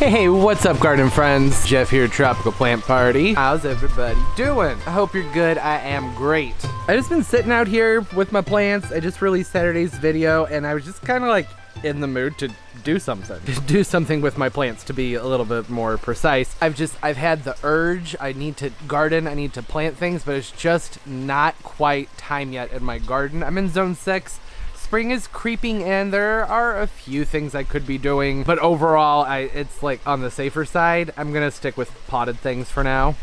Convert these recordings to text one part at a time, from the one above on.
Hey, what's up, garden friends? Jeff here, Tropical Plant Party. How's everybody doing? I hope you're good. I am great. I just been sitting out here with my plants. I just released Saturday's video, and I was just kind of like in the mood to do something. Do something with my plants, to be a little bit more precise. I've had the urge. I need to garden. I need to plant things, but it's just not quite time yet in my garden. I'm in zone 6. Spring is creeping in. There are a few things I could be doing, but overall, it's like on the safer side. I'm gonna stick with potted things for now.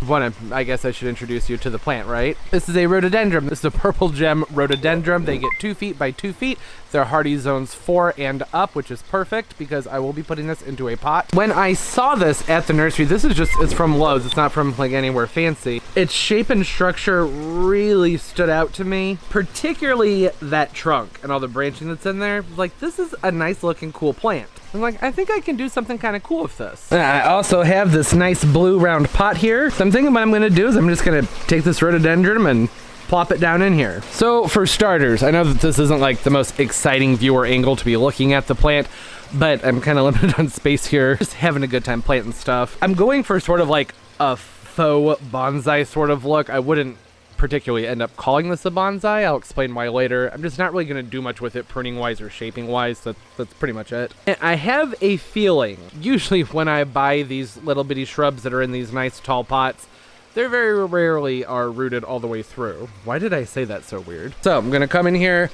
I guess I should introduce you to the plant, right? This is a rhododendron. This is a purple gem rhododendron. They get 2 feet by 2 feet. They're hardy zones 4 and up, which is perfect because I will be putting this into a pot. When I saw this at the nursery, it's from Lowe's. It's not from like anywhere fancy. Its shape and structure really stood out to me, particularly that trunk and all the branching that's in there. Like, this is a nice looking cool plant. I'm like, I think I can do something kind of cool with this. I also have this nice blue round pot here. So I'm thinking what I'm gonna do is I'm just gonna take this rhododendron and plop it down in here. So for starters, I know that this isn't like the most exciting viewer angle to be looking at the plant, but I'm kind of limited on space here. Just having a good time planting stuff. I'm going for sort of like a faux bonsai sort of look. I wouldn't particularly end up calling this a bonsai. I'll explain why later. I'm just not really going to do much with it pruning wise or shaping wise. That's pretty much it. And I have a feeling, usually when I buy these little bitty shrubs that are in these nice tall pots, they very rarely are rooted all the way through. Why did I say that so weird? So I'm gonna come in here,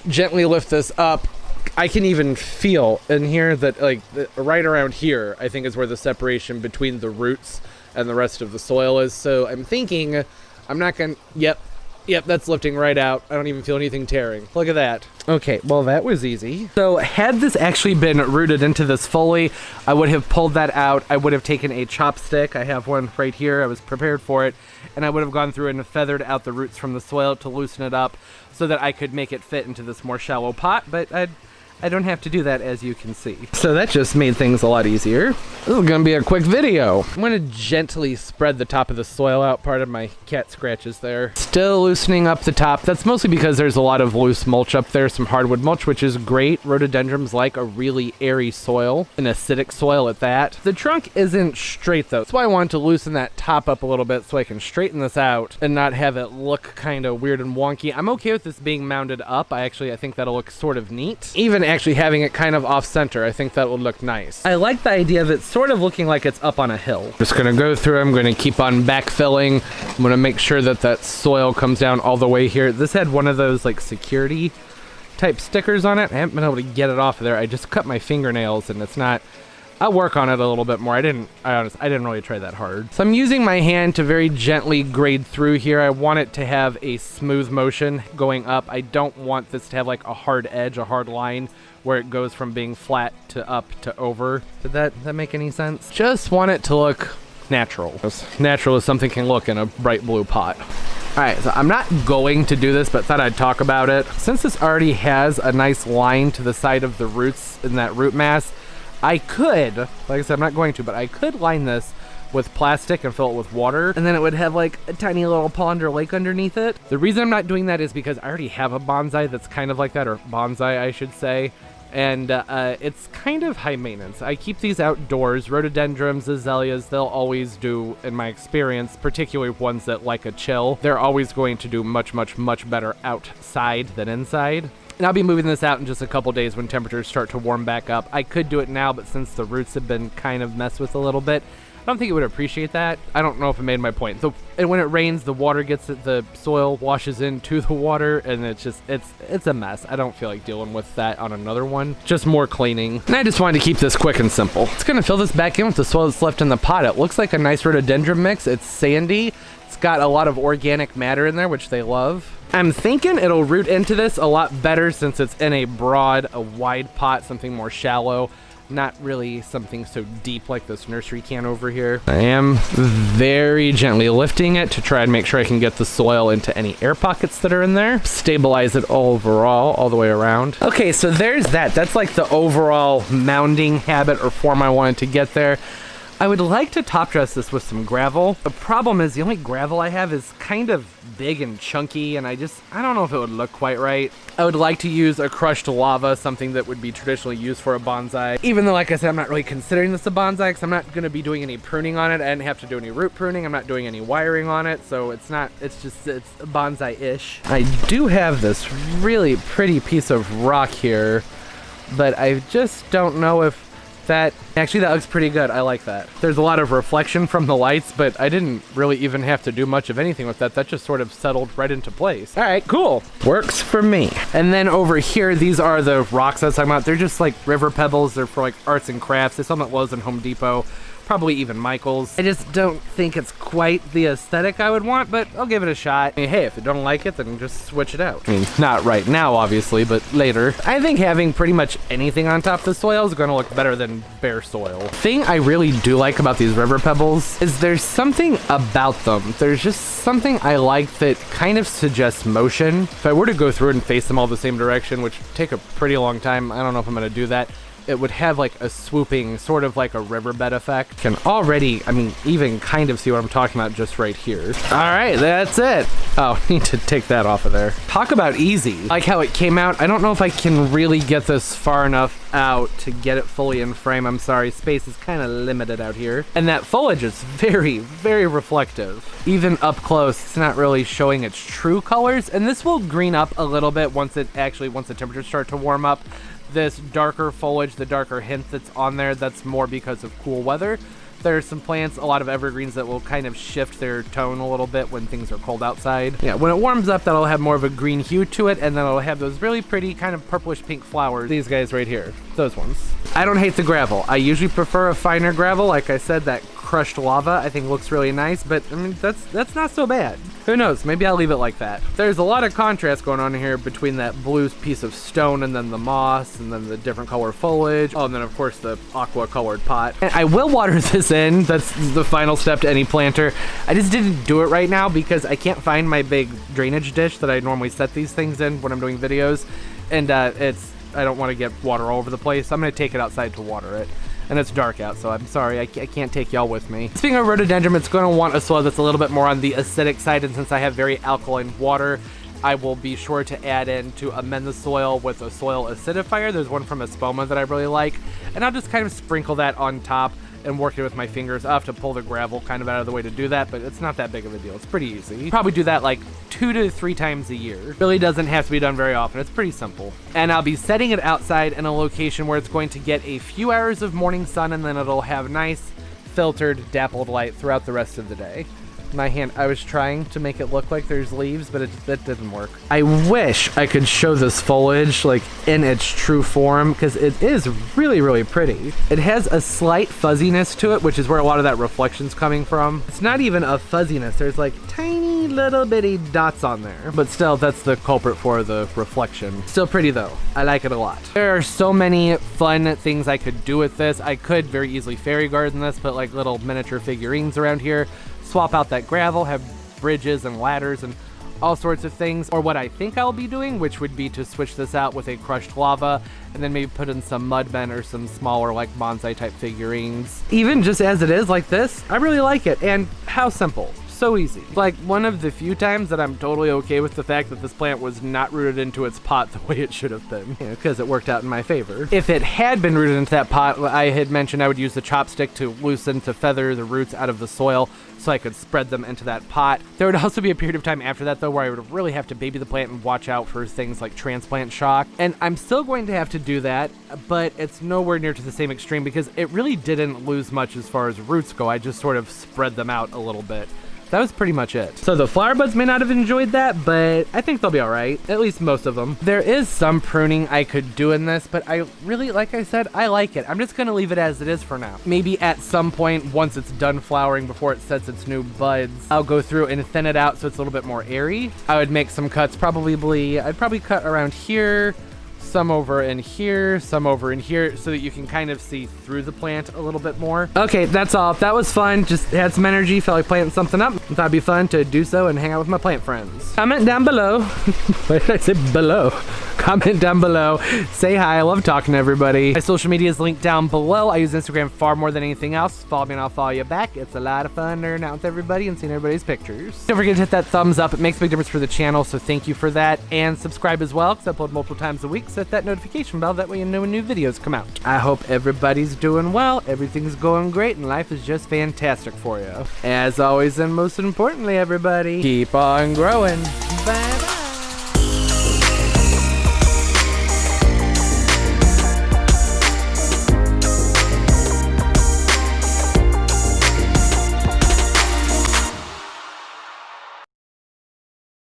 gently lift this up. I can even feel in here that right around here, I think is where the separation between the roots and the rest of the soil is. So I'm thinking I'm not gonna, yep, that's lifting right out. I don't even feel anything tearing. Look at that. Okay, well that was easy. So had this actually been rooted into this fully, I would have pulled that out. I would have taken a chopstick. I have one right here. I was prepared for it. And I would have gone through and feathered out the roots from the soil to loosen it up so that I could make it fit into this more shallow pot. But I don't have to do that, as you can see. So that just made things a lot easier. This is gonna be a quick video. I'm gonna gently spread the top of the soil out. Part of my cat scratches there. Still loosening up the top. That's mostly because there's a lot of loose mulch up there, some hardwood mulch, which is great. Rhododendrons like a really airy soil, an acidic soil at that. The trunk isn't straight though. That's why I wanted to loosen that top up a little bit so I can straighten this out and not have it look kind of weird and wonky. I'm okay with this being mounded up. I think that'll look sort of neat. Even actually having it kind of off center, I think that would look nice. I like the idea of it sort of looking like it's up on a hill. Just gonna go through, I'm gonna keep on backfilling. I'm gonna make sure that that soil comes down all the way here. This had one of those like security type stickers on it. I haven't been able to get it off of there. I just cut my fingernails and it's not, I'll work on it a little bit more. I didn't really try that hard. So I'm using my hand to very gently grade through here. I want it to have a smooth motion going up. I don't want this to have like a hard edge, a hard line where it goes from being flat to up to over. Did that make any sense? Just want it to look natural. As natural as something can look in a bright blue pot. All right, so I'm not going to do this, but thought I'd talk about it. Since this already has a nice line to the side of the roots in that root mass, I could, like I said, I'm not going to, but I could line this with plastic and fill it with water, and then it would have like a tiny little pond or lake underneath it. The reason I'm not doing that is because I already have a bonsai that's kind of like that, or bonsai, I should say, and it's kind of high maintenance. I keep these outdoors. Rhododendrons, azaleas, they'll always do, in my experience, particularly ones that like a chill, they're always going to do much, much, much better outside than inside. And I'll be moving this out in just a couple days when temperatures start to warm back up. I could do it now, but since the roots have been kind of messed with a little bit, I don't think it would appreciate that. I don't know if I made my point. So, and when it rains, the water gets it, the soil washes into the water, and it's a mess. I don't feel like dealing with that on another one. Just more cleaning. And I just wanted to keep this quick and simple. It's gonna fill this back in with the soil that's left in the pot. It looks like a nice rhododendron mix. It's sandy. It's got a lot of organic matter in there, which they love. I'm thinking it'll root into this a lot better since it's in a wide pot, something more shallow. Not really something so deep like this nursery can over here. I am very gently lifting it to try and make sure I can get the soil into any air pockets that are in there. Stabilize it overall, all the way around. Okay, so there's that. That's like the overall mounding habit or form I wanted to get there. I would like to top dress this with some gravel. The problem is the only gravel I have is kind of big and chunky, and I don't know if it would look quite right. I would like to use a crushed lava, something that would be traditionally used for a bonsai. Even though, like I said, I'm not really considering this a bonsai because I'm not going to be doing any pruning on it. I didn't have to do any root pruning. I'm not doing any wiring on it, so it's bonsai-ish. I do have this really pretty piece of rock here, but I just don't know if actually that looks pretty good. I like that. There's a lot of reflection from the lights, but I didn't really even have to do much of anything with that. That just sort of settled right into place. All right, cool. Works for me. And then over here, these are the rocks I was talking about. They're just like river pebbles. They're for like arts and crafts. They sell them at Lowe's and Home Depot. Probably even Michael's. I just don't think it's quite the aesthetic I would want, but I'll give it a shot. I mean, hey, if you don't like it, then just switch it out. I mean, not right now, obviously, but later. I think having pretty much anything on top of the soil is gonna look better than bare soil. Thing I really do like about these river pebbles is there's something about them. There's just something I like that kind of suggests motion. If I were to go through it and face them all the same direction, which would take a pretty long time, I don't know if I'm gonna do that, it would have like a swooping, sort of like a riverbed effect. Can already, I mean, even kind of see what I'm talking about just right here. All right, that's it. Oh, I need to take that off of there. Talk about easy. I like how it came out. I don't know if I can really get this far enough out to get it fully in frame. I'm sorry, space is kind of limited out here. And that foliage is very, very reflective. Even up close, it's not really showing its true colors. And this will green up a little bit once the temperatures start to warm up. This darker foliage, the darker hint that's on there, that's more because of cool weather. There are some plants, a lot of evergreens, that will kind of shift their tone a little bit when things are cold outside. Yeah, when it warms up, that'll have more of a green hue to it, and then it'll have those really pretty kind of purplish pink flowers. These guys right here, those ones. I don't hate the gravel. I usually prefer a finer gravel. Like I said, that crushed lava I think looks really nice, but I mean, that's not so bad. Who knows, maybe I'll leave it like that. There's a lot of contrast going on here between that blue piece of stone and then the moss and then the different color foliage. Oh, and then of course the aqua colored pot. And I will water this in. That's the final step to any planter. I just didn't do it right now because I can't find my big drainage dish that I normally set these things in when I'm doing videos. And I don't want to get water all over the place. I'm gonna take it outside to water it. And it's dark out, so I'm sorry, I can't take y'all with me. Speaking of rhododendron, it's going to want a soil that's a little bit more on the acidic side, and since I have very alkaline water, I will be sure to add in to amend the soil with a soil acidifier. There's one from Espoma that I really like, and I'll just kind of sprinkle that on top and work it with my fingers. I'll have to pull the gravel kind of out of the way to do that, but it's not that big of a deal. It's pretty easy. Probably do that like 2 to 3 times a year. Really doesn't have to be done very often. It's pretty simple. And I'll be setting it outside in a location where it's going to get a few hours of morning sun, and then it'll have nice filtered dappled light throughout the rest of the day. My hand, I was trying to make it look like there's leaves, but that didn't work. I wish I could show this foliage like in its true form, because it is really, really pretty. It has a slight fuzziness to it, which is where a lot of that reflection's coming from. It's not even a fuzziness. There's like tiny little bitty dots on there, but still that's the culprit for the reflection. Still pretty though. I like it a lot. There are so many fun things I could do with this. I could very easily fairy garden this, put like little miniature figurines around here, swap out that gravel, have bridges and ladders and all sorts of things. Or what I think I'll be doing, which would be to switch this out with a crushed lava and then maybe put in some mudmen or some smaller like bonsai type figurines. Even just as it is like this, I really like it. And how simple. So easy. Like one of the few times that I'm totally okay with the fact that this plant was not rooted into its pot the way it should have been, because it worked out in my favor. If it had been rooted into that pot, I had mentioned I would use the chopstick to feather the roots out of the soil so I could spread them into that pot. There would also be a period of time after that though where I would really have to baby the plant and watch out for things like transplant shock. And I'm still going to have to do that, but it's nowhere near to the same extreme because it really didn't lose much as far as roots go. I just sort of spread them out a little bit. That was pretty much it. So the flower buds may not have enjoyed that, but I think they'll be all right. At least most of them. There is some pruning I could do in this, but I really, like I said, I like it. I'm just gonna leave it as it is for now. Maybe at some point, once it's done flowering, before it sets its new buds, I'll go through and thin it out so it's a little bit more airy. I would make some cuts, I'd probably cut around here, some over in here, some over in here, so that you can kind of see through the plant a little bit more. Okay, that's all. That was fun. Just had some energy, felt like planting something up. Thought it'd be fun to do so and hang out with my plant friends. Comment down below. Why did I say below? comment down below, say hi. I love talking to everybody. My social media is linked down below. I use Instagram far more than anything else. Follow me and I'll follow you back. It's a lot of fun nerding out with everybody and seeing everybody's pictures. Don't forget to hit that thumbs up. It makes a big difference for the channel, so thank you for that. And subscribe as well, because I upload multiple times a week. So hit that notification bell. That way you know when new videos come out. I hope everybody's doing well. Everything's going great and life is just fantastic for you. As always, and most importantly, everybody, keep on growing. Bye.